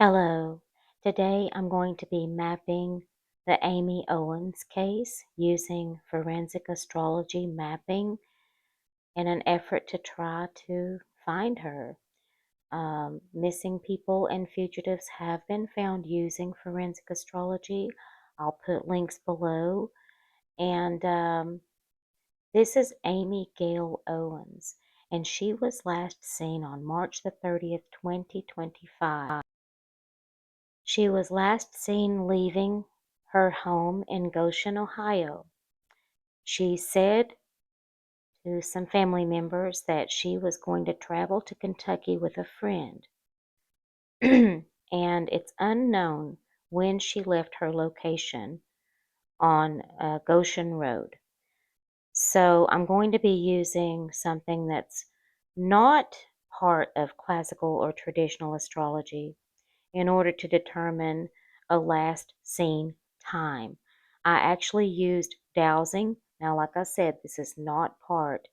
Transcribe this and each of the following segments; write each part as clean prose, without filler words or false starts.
Hello. Today I'm going to be mapping the Amie Owens case using forensic astrology mapping in an effort to try to find her. Missing people and fugitives have been found using forensic astrology. I'll put links below. And this is Amie Gail Owens, and she was last seen on March the 30th, 2025. She was last seen leaving her home in Goshen, Ohio. She said to some family members that she was going to travel to Kentucky with a friend. And it's unknown when she left her location on Goshen Road. So I'm going to be using something that's not part of classical or traditional astrology in order to determine a last seen time. I actually used dowsing. Now, like I said, this is not part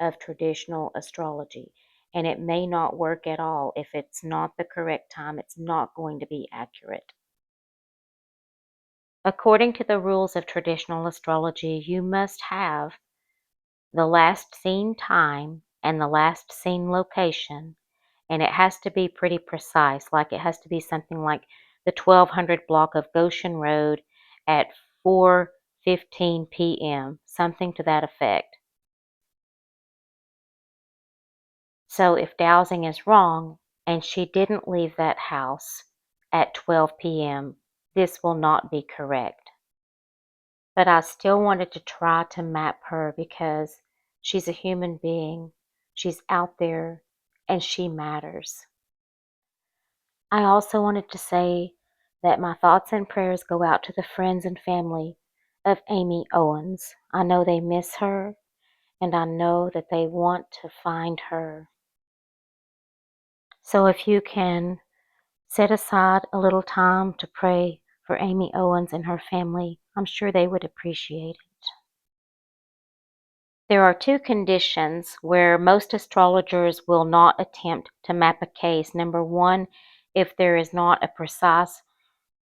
of traditional astrology, and it may not work at all. If it's not the correct time, it's not going to be accurate. According to the rules of traditional astrology, you must have the last seen time and the last seen location, and it has to be pretty precise. Like it has to be something like the 1200 block of Goshen Road at 4:15 p.m., something to that effect. So if dowsing is wrong and she didn't leave that house at 12 p.m., this will not be correct. But I still wanted to try to map her because she's a human being. She's out there and she matters. I also wanted to say that my thoughts and prayers go out to the friends and family of Amie Owens. I know they miss her, and I know that they want to find her. So if you can set aside a little time to pray for Amie Owens and her family, I'm sure they would appreciate it. There are two conditions where most astrologers will not attempt to map a case. Number one, if there is not a precise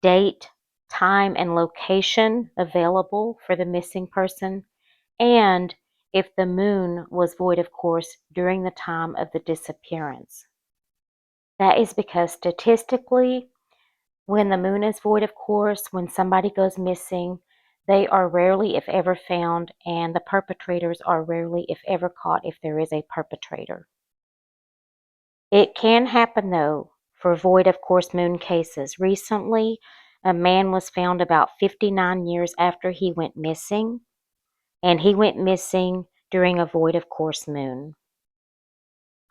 date, time, and location available for the missing person, and if the moon was void of course during the time of the disappearance. That is because statistically, when the moon is void of course, when somebody goes missing, they are rarely, if ever, found, and the perpetrators are rarely, if ever, caught if there is a perpetrator. It can happen, though, for void of course moon cases. Recently, a man was found about 59 years after he went missing, and he went missing during a void of course moon.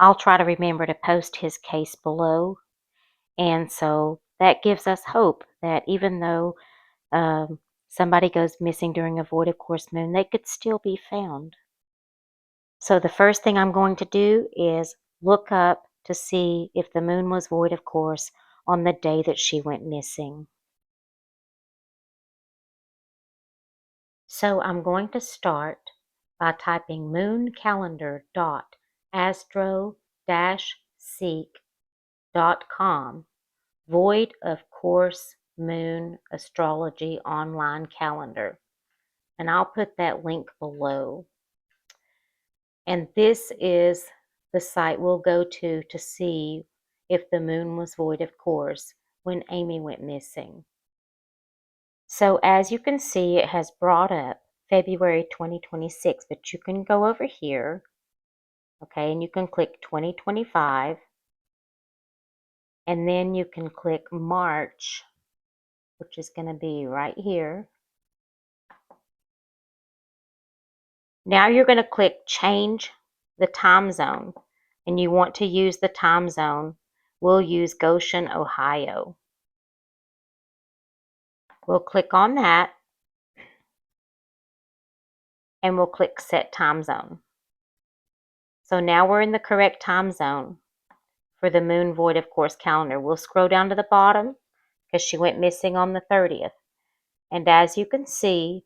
I'll try to remember to post his case below, and so that gives us hope that even though somebody goes missing during a void of course moon, they could still be found. So the first thing I'm going to do is look up to see if the moon was void of course on the day that she went missing. So I'm going to start by typing mooncalendar.astro-seek.com, void of course moon astrology online calendar. And I'll put that link below. And this is the site we'll go to see if the moon was void of course when Amie went missing. So as you can see, it has brought up February 2026, but you can go over here, okay, and you can click 2025, and then you can click March, which is going to be right here. Now you're going to click change the time zone, and you want to use the time zone. We'll use Goshen, Ohio. We'll click on that, and we'll click set time zone. So now we're in the correct time zone for the moon void of course calendar. We'll scroll down to the bottom because she went missing on the 30th. And as you can see,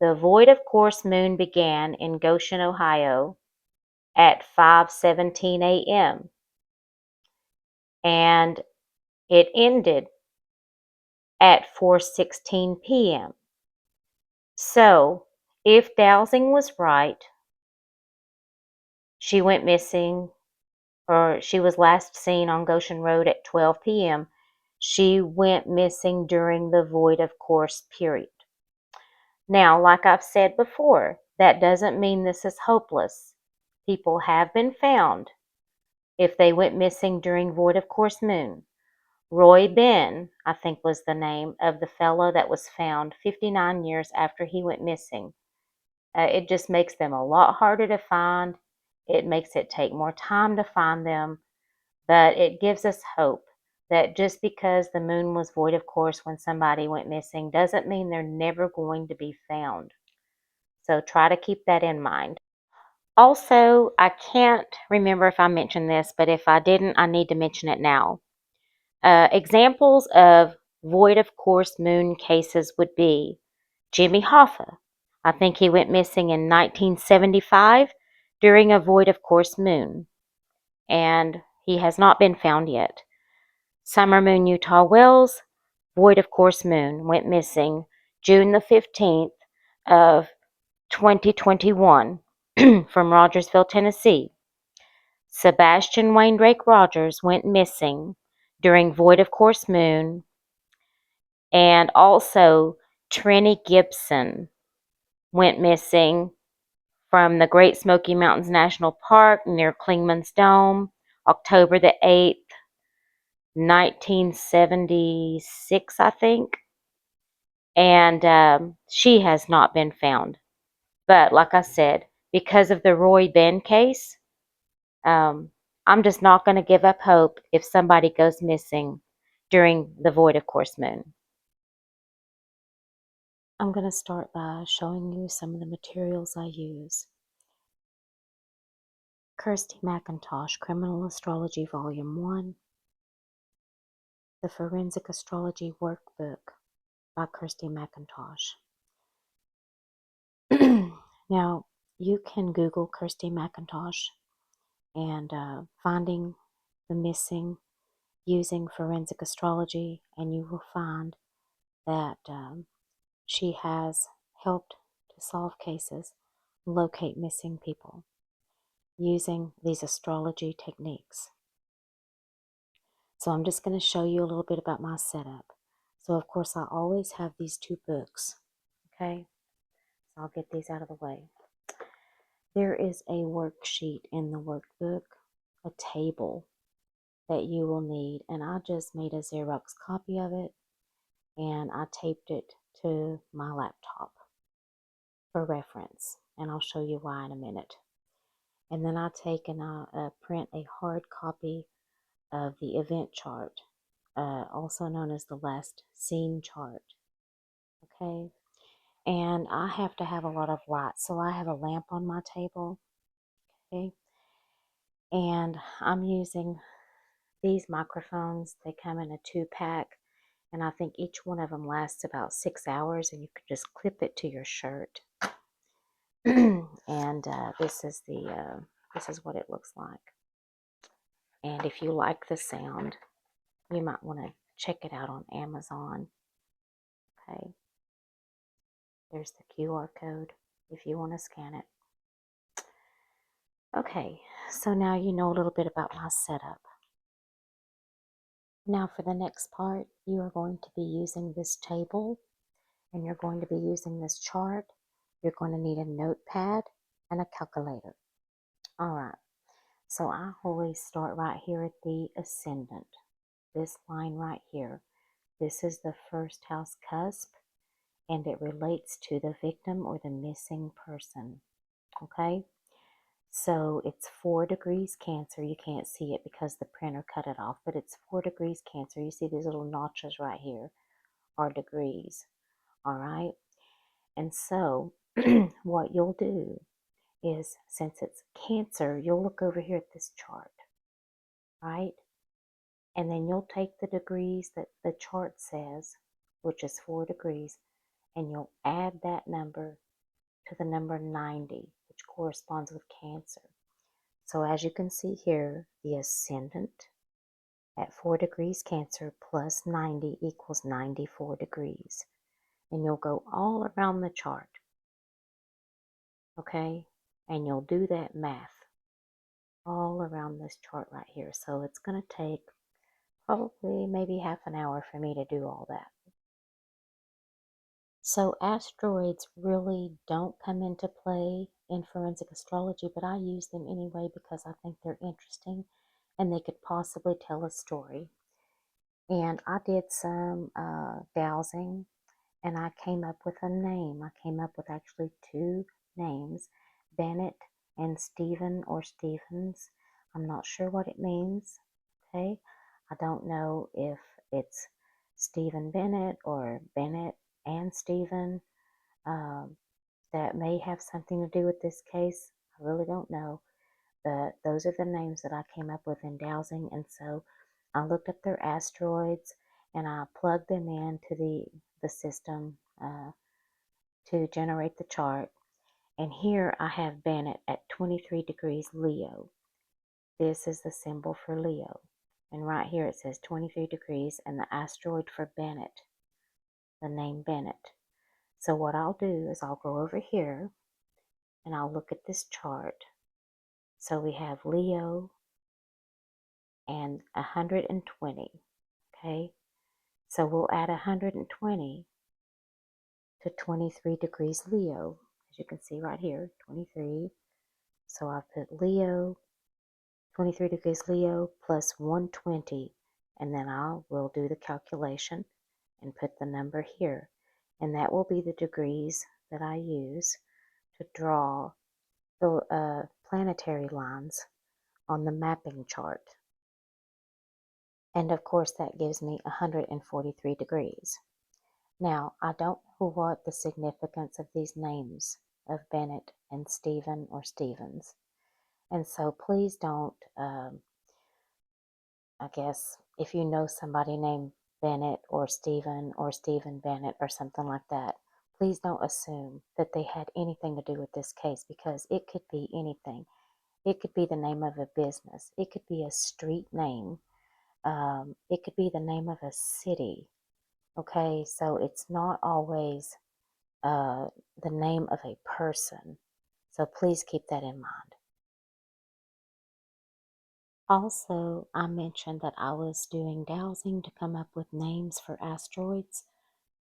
the void of course moon began in Goshen, Ohio at 5:17 a.m. And It ended at 4:16 p.m. So, if dowsing was right, she went missing, or she was last seen on Goshen Road at 12 p.m. She went missing during the void of course period. Now, like I've said before, that doesn't mean this is hopeless. People have been found if they went missing during void of course moon. Roy Ben, I think was the name of the fellow that was found 59 years after he went missing. It just makes them a lot harder to find. It makes it take more time to find them, but it gives us hope that just because the moon was void of course when somebody went missing doesn't mean they're never going to be found. So try to keep that in mind. Also, I can't remember if I mentioned this, but if I didn't, I need to mention it now. Examples of void of course moon cases would be Jimmy Hoffa. I think he went missing in 1975 during a void of course moon, and he has not been found yet. Summer Moon Utah Wells, void of course moon, went missing June the 15th of 2021 from Rogersville, Tennessee. Sebastian Wayne Drake Rogers went missing during void of course moon, and also Trini Gibson went missing from the Great Smoky Mountains National Park near Klingman's Dome, October the 8th, 1976, I think. And she has not been found. But like I said, because of the Roy Ben case, um, I'm just not going to give up hope if somebody goes missing during the void of course moon. I'm going to start by showing you some of the materials I use. Kirsty McIntosh, Criminal Astrology Volume 1, The Forensic Astrology Workbook by Kirsty McIntosh. Now, you can Google Kirsty McIntosh and finding the missing using forensic astrology, and you will find that she has helped to solve cases, locate missing people using these astrology techniques. So I'm just going to show you a little bit about my setup. So of course I always have these two books, okay? So I'll get these out of the way. There is a worksheet in the workbook, a table that you will need, and I just made a Xerox copy of it and I taped it to my laptop for reference, and I'll show you why in a minute. And then I take and I print a hard copy of the event chart, also known as the last seen chart, okay? And I have to have a lot of light, so I have a lamp on my table, okay? And I'm using these microphones. They come in a 2-pack, and I think each one of them lasts about 6 hours, and you can just clip it to your shirt. And this is what it looks like. And if you like the sound, you might want to check it out on Amazon. Okay, there's the QR code if you want to scan it. Okay, so now you know a little bit about my setup. Now for the next part, you are going to be using this table, and you're going to be using this chart. You're going to need a notepad and a calculator. All right, so I always start right here at the ascendant. This line right here. This is the first house cusp, and it relates to the victim or the missing person. Okay? So it's 4 degrees Cancer. You can't see it because the printer cut it off, but it's 4 degrees Cancer. You see these little notches right here are degrees. All right? And so what you'll do is, since it's Cancer, you'll look over here at this chart, right? And then you'll take the degrees that the chart says, which is 4 degrees, and you'll add that number to the number 90, which corresponds with Cancer. So as you can see here, the ascendant at 4 degrees Cancer plus 90 equals 94 degrees. And you'll go all around the chart, okay? And you'll do that math all around this chart right here. So it's going to take probably maybe half an hour for me to do all that. So asteroids really don't come into play in forensic astrology, but I use them anyway because I think they're interesting and they could possibly tell a story. And I did some dowsing and I came up with a name. I came up with actually two names, Bennett and Stephen or Stevens. I'm not sure what it means, okay? I don't know if it's Stephen Bennett or Bennett and Stephen. That may have something to do with this case. I really don't know. But those are the names that I came up with in dowsing. And so I looked up their asteroids and I plugged them into the system to generate the chart. And here I have Bennett at 23 degrees Leo. This is the symbol for Leo. And right here it says 23 degrees and the asteroid for Bennett, the name Bennett. So what I'll do is I'll go over here and I'll look at this chart. So we have Leo and 120, okay? So we'll add 120 to 23 degrees Leo, as you can see right here, 23. So I put Leo, 23 degrees Leo plus 120, and then I will do the calculation and put the number here. And that will be the degrees that I use to draw the planetary lines on the mapping chart. And of course that gives me 143 degrees. Now, I don't know what the significance of these names of Bennett and Stephen or Stevens. And so please don't, I guess, if you know somebody named Bennett or Stephen Bennett or something like that, please don't assume that they had anything to do with this case because it could be anything. It could be the name of a business. It could be a street name. It could be the name of a city. Okay, so it's not always the name of a person. So please keep that in mind. Also, I mentioned that I was doing dowsing to come up with names for asteroids.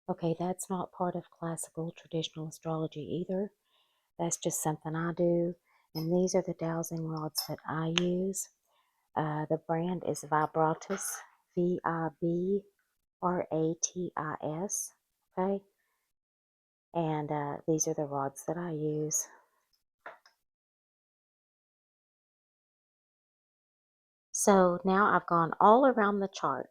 Okay, that's not part of classical traditional astrology either. That's just something I do. And these are the dowsing rods that I use. The brand is Vibratus, Vibratis, okay? And these are the rods that I use. So now I've gone all around the chart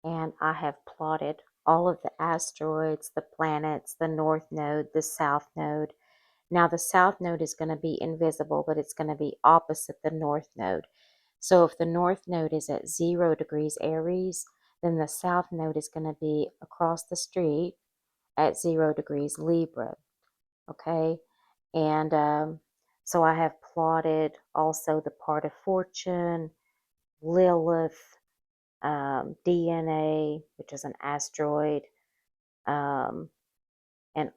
and I have plotted all of the asteroids, the planets, the north node, the south node. Now the south node is going to be invisible, but it's going to be opposite the north node. So if the north node is at 0 degrees Aries, then the south node is going to be across the street at 0 degrees Libra. Okay? And so I have plotted also the part of fortune, Lilith, DNA, which is an asteroid, and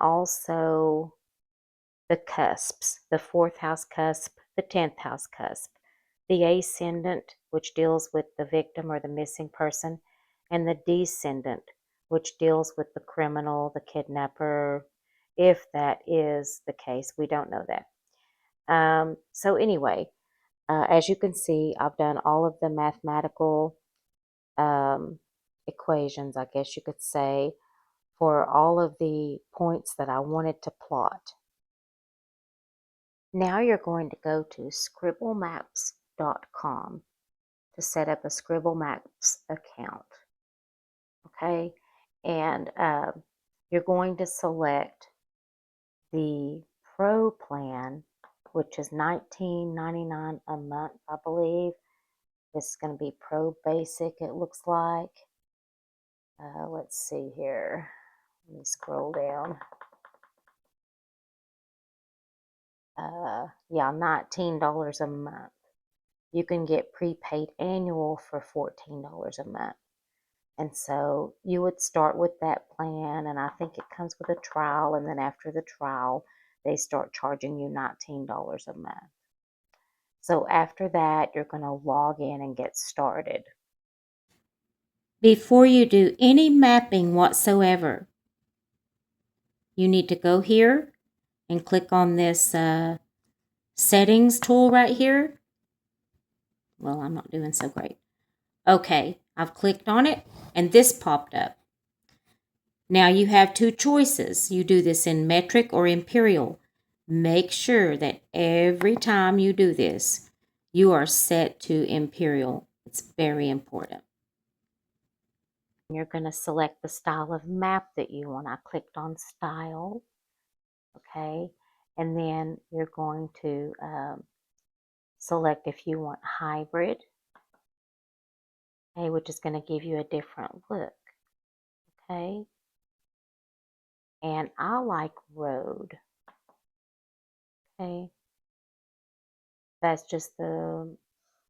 also the cusps, the 4th house cusp, the 10th house cusp, the ascendant, which deals with the victim or the missing person, and the descendant, which deals with the criminal, the kidnapper, if that is the case. We don't know that. So anyway, as you can see, I've done all of the mathematical equations, I guess you could say, for all of the points that I wanted to plot. Now you're going to go to scribblemaps.com to set up a Scribble Maps account. Okay, and you're going to select the Pro plan, which is $19.99 a month, I believe. This is going to be Pro Basic, it looks like. Let's see here. Let me scroll down. Yeah, $19 a month. you can get prepaid annual for $14 a month. And so you would start with that plan, and I think it comes with a trial, and then after the trial, they start charging you $19 a month. So after that, you're going to log in and get started. Before you do any mapping whatsoever, you need to go here and click on this settings tool right here. Well, I'm not doing so great. Okay, I've clicked on it and this popped up. Now you have two choices. You do this in metric or imperial. Make sure that every time you do this, you are set to imperial. It's very important. You're going to select the style of map that you want. I clicked on style, okay, and then you're going to select if you want hybrid, okay, which is going to give you a different look, okay, and I like road, okay, that's just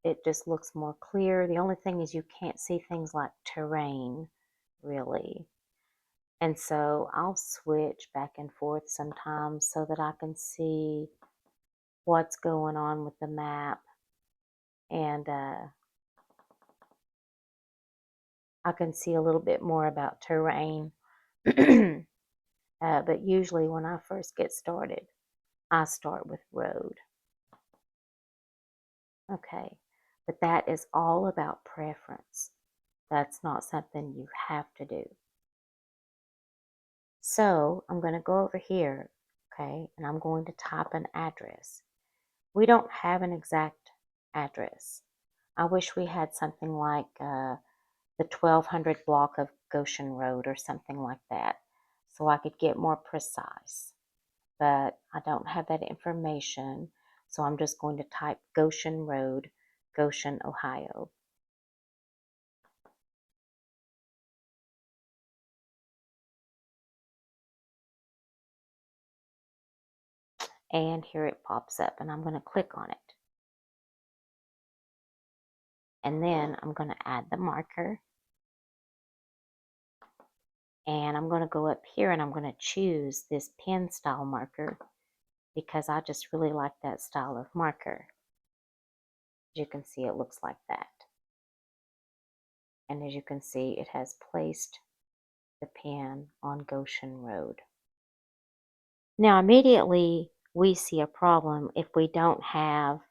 it just looks more clear. The only thing is you can't see things like terrain, really. And so I'll switch back and forth sometimes so that I can see what's going on with the map. And I can see a little bit more about terrain. But usually when I first get started, I start with road. Okay, but that is all about preference. That's not something you have to do. So I'm going to go over here, okay, and I'm going to type an address. We don't have an exact address. I wish we had something like the 1200 block of Goshen Road or something like that, so I could get more precise. But I don't have that information, so I'm just going to type Goshen Road, Goshen, Ohio. And here it pops up, and I'm going to click on it. And then I'm going to add the marker. And I'm going to go up here and I'm going to choose this pen style marker because I just really like that style of marker. As you can see, it looks like that. And as you can see, it has placed the pen on Goshen Road. Now, immediately we see a problem if we don't have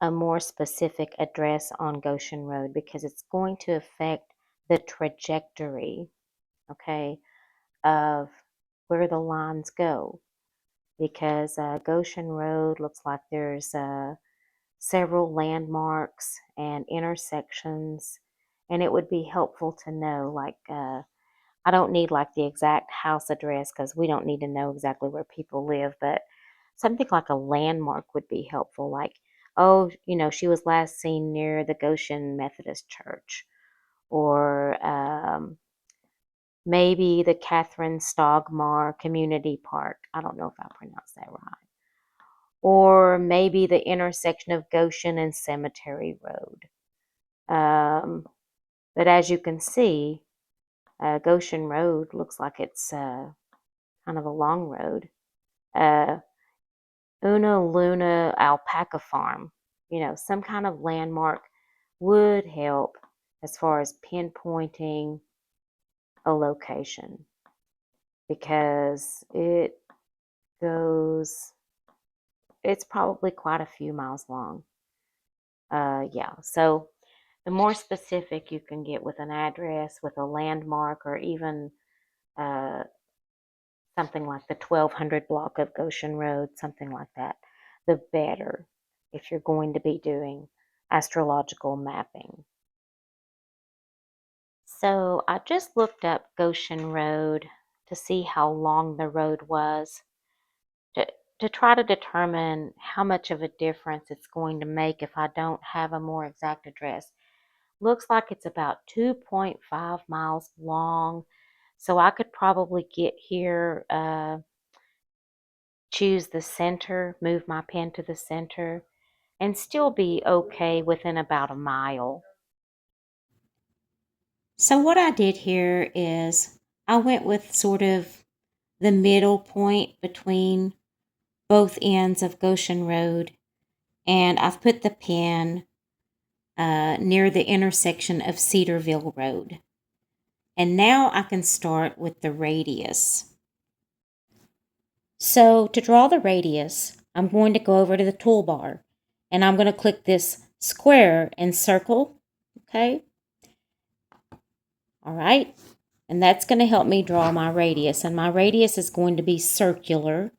a more specific address on Goshen Road because it's going to affect the trajectory, okay, of where the lines go. Because Goshen Road looks like there's several landmarks and intersections, and it would be helpful to know, like, I don't need like the exact house address because we don't need to know exactly where people live, but something like a landmark would be helpful, like, oh, you know, she was last seen near the Goshen Methodist Church, or maybe the Catherine Stogmar Community Park. I don't know if I pronounced that right. Or maybe the intersection of Goshen and Cemetery Road. But as you can see, Goshen Road looks like it's kind of a long road. Una Luna Alpaca Farm, you know, some kind of landmark would help as far as pinpointing a location because it's probably quite a few miles long. Yeah, so the more specific you can get with an address, with a landmark, or even uh, something like the 1200 block of Goshen Road, something like that, the better if you're going to be doing astrological mapping. So I just looked up Goshen Road to see how long the road was to, to try to determine how much of a difference it's going to make if I don't have a more exact address. Looks like it's about 2.5 miles long. So I could probably get here, choose the center, move my pen to the center, and still be okay within about a mile. So what I did here is I went with sort of the middle point between both ends of Goshen Road, and I've put the pin near the intersection of Cedarville Road. And now I can start with the radius. So to draw the radius, I'm going to go over to the toolbar and I'm going to click this square and circle. Okay. All right. And that's going to help me draw my radius. And my radius is going to be circular,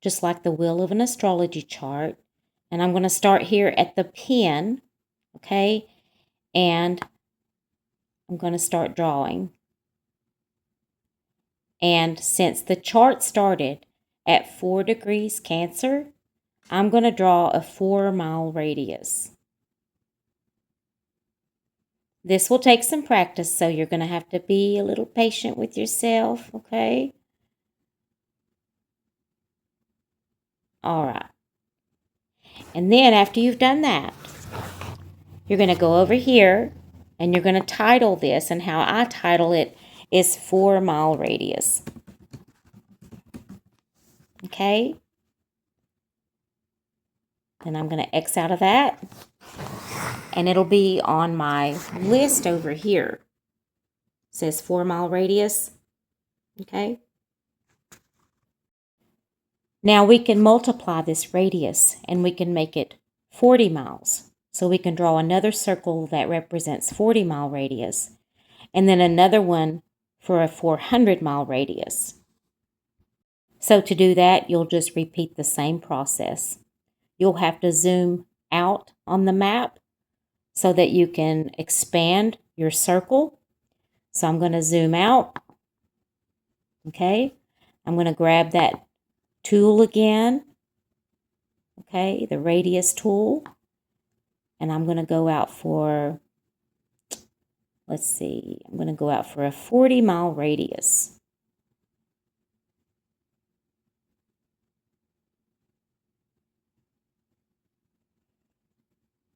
just like the wheel of an astrology chart. And I'm going to start here at the pin. Okay. And I'm going to start drawing. And since the chart started at 4 degrees Cancer, I'm going to draw a 4-mile radius. This will take some practice, so you're going to have to be a little patient with yourself, okay? All right. And then after you've done that, you're going to go over here and you're going to title this, and how I title it is 4-mile radius. Okay? Then I'm going to X out of that, and it'll be on my list over here. It says 4-mile radius. Okay? Now we can multiply this radius and we can make it 40 miles. So we can draw another circle that represents 40-mile radius, and then another one for a 400-mile radius. So to do that, you'll just repeat the same process. You'll have to zoom out on the map so that you can expand your circle. So I'm going to zoom out. Okay. I'm going to grab that tool again. Okay, the radius tool. And I'm going to go out for, let's see, I'm going to go out for a 40-mile radius.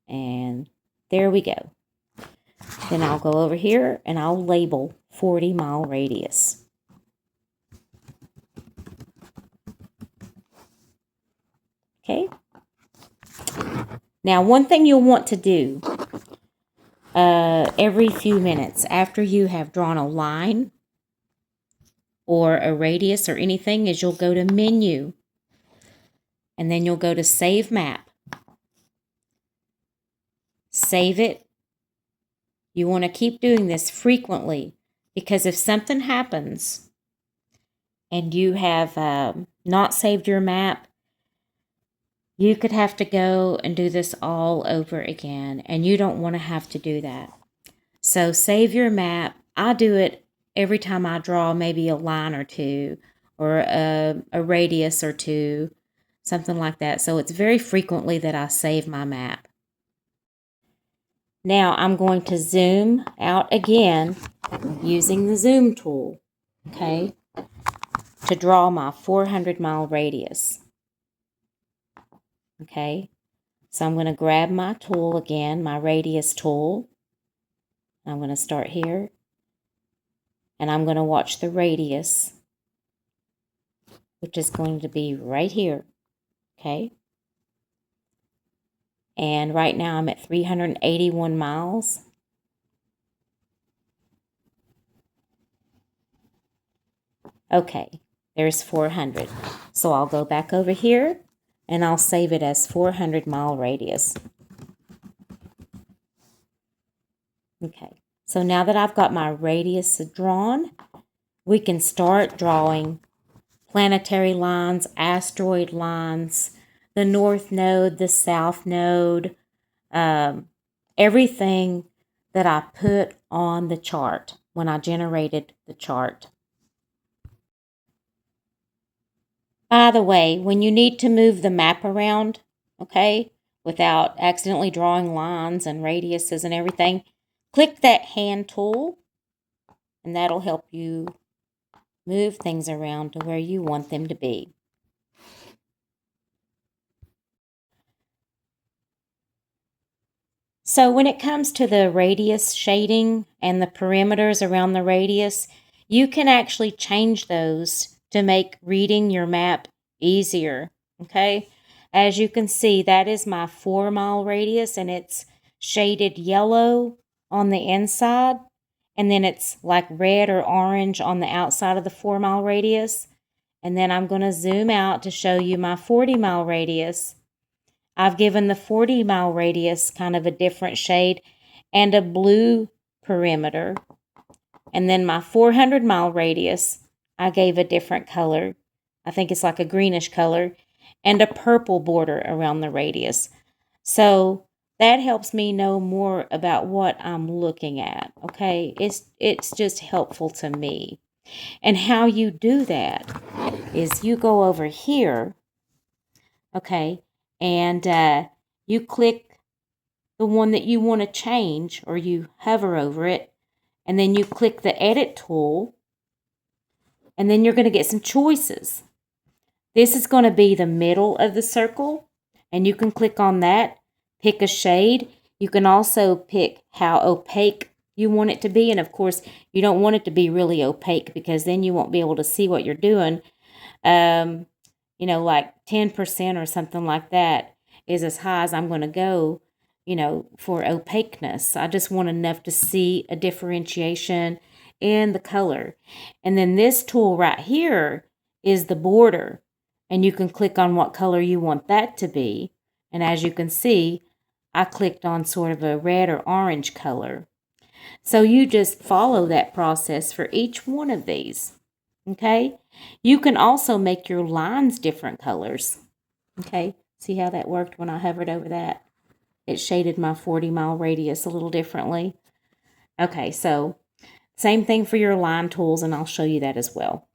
And there we go. Then I'll go over here and I'll label 40-mile radius. Okay. Now, one thing you'll want to do every few minutes after you have drawn a line or a radius or anything is you'll go to Menu, and then you'll go to Save Map. Save it. You want to keep doing this frequently, because if something happens and you have not saved your map, you could have to go and do this all over again, and you don't want to have to do that. So save your map. I do it every time I draw maybe a line or two, or a radius or two, something like that. So it's very frequently that I save my map. Now I'm going to zoom out again using the zoom tool, okay, to draw my 400-mile radius. Okay, so I'm going to grab my tool again, my radius tool. I'm going to start here, and I'm going to watch the radius, which is going to be right here. Okay, and right now I'm at 381 miles. Okay, there's 400. So I'll go back over here and I'll save it as 400-mile radius. Okay, so now that I've got my radius drawn, we can start drawing planetary lines, asteroid lines, the north node, the south node, everything that I put on the chart when I generated the chart. By the way, when you need to move the map around, okay, without accidentally drawing lines and radiuses and everything, click that hand tool, and that'll help you move things around to where you want them to be. So when it comes to the radius shading and the perimeters around the radius, you can actually change those to make reading your map easier, okay? As you can see, that is my 4-mile radius, and it's shaded yellow on the inside, and then it's like red or orange on the outside of the 4-mile radius. And then I'm going to zoom out to show you my 40-mile radius. I've given the 40-mile radius kind of a different shade and a blue perimeter. And then my 400-mile radius, I gave a different color. I think it's like a greenish color, and a purple border around the radius. So that helps me know more about what I'm looking at, okay? It's just helpful to me. And how you do that is you go over here, okay, and you click the one that you want to change, or you hover over it, and then you click the edit tool, and then you're going to get some choices. This is going to be the middle of the circle, and you can click on that, pick a shade. You can also pick how opaque you want it to be, and of course, you don't want it to be really opaque because then you won't be able to see what you're doing. Like 10% or something like that is as high as I'm going to go, for opaqueness. I just want enough to see a differentiation in the color. And then this tool right here is the border, and you can click on what color you want that to be. And as you can see, I clicked on sort of a red or orange color. So you just follow that process for each one of these. Okay? You can also make your lines different colors. Okay? See how that worked when I hovered over that? It shaded my 40-mile radius a little differently. Okay, so same thing for your line tools, and I'll show you that as well.